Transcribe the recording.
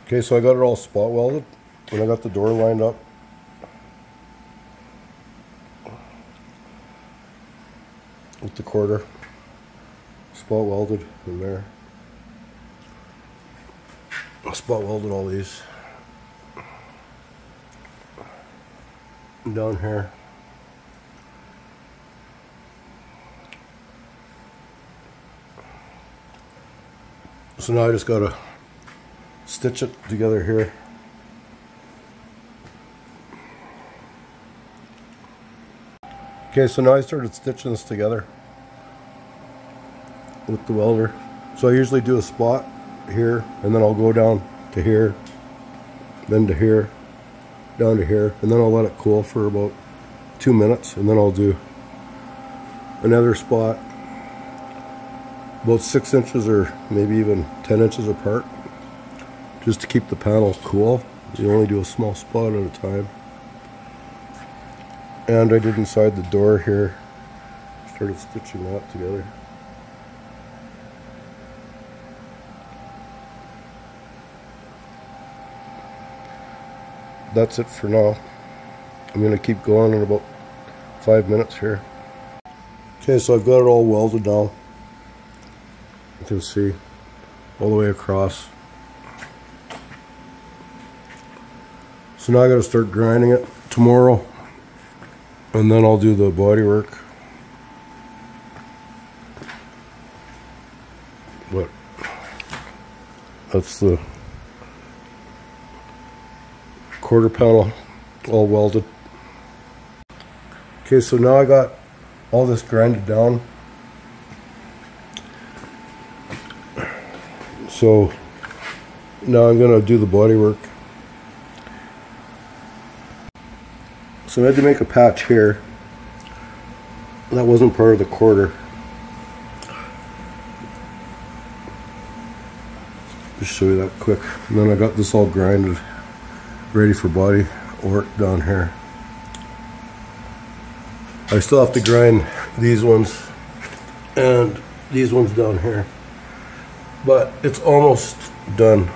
Okay, so I got it all spot welded, and I got the door lined up. With the quarter. Spot welded in there. I spot welded all these. And down here. So now I just gotta stitch it together here. Okay, so now I started stitching this together with the welder. So I usually do a spot here, and then I'll go down to here, then to here, down to here, and then I'll let it cool for about 2 minutes, and then I'll do another spot about 6 inches or maybe even 10 inches apart, just to keep the panel cool. You only do a small spot at a time. And I did inside the door here, started stitching that together. That's it for now. I'm going to keep going in about 5 minutes here. Okay, so I've got it all welded now. You can see all the way across. So now I got to start grinding it tomorrow, and then I'll do the body work. But that's the quarter panel all welded. Okay, so now I got all this grinded down. So now I'm gonna do the body work. So I had to make a patch here. That wasn't part of the quarter. Just show you that quick. And then I got this all grinded, ready for body work down here. I still have to grind these ones and these ones down here, but it's almost done.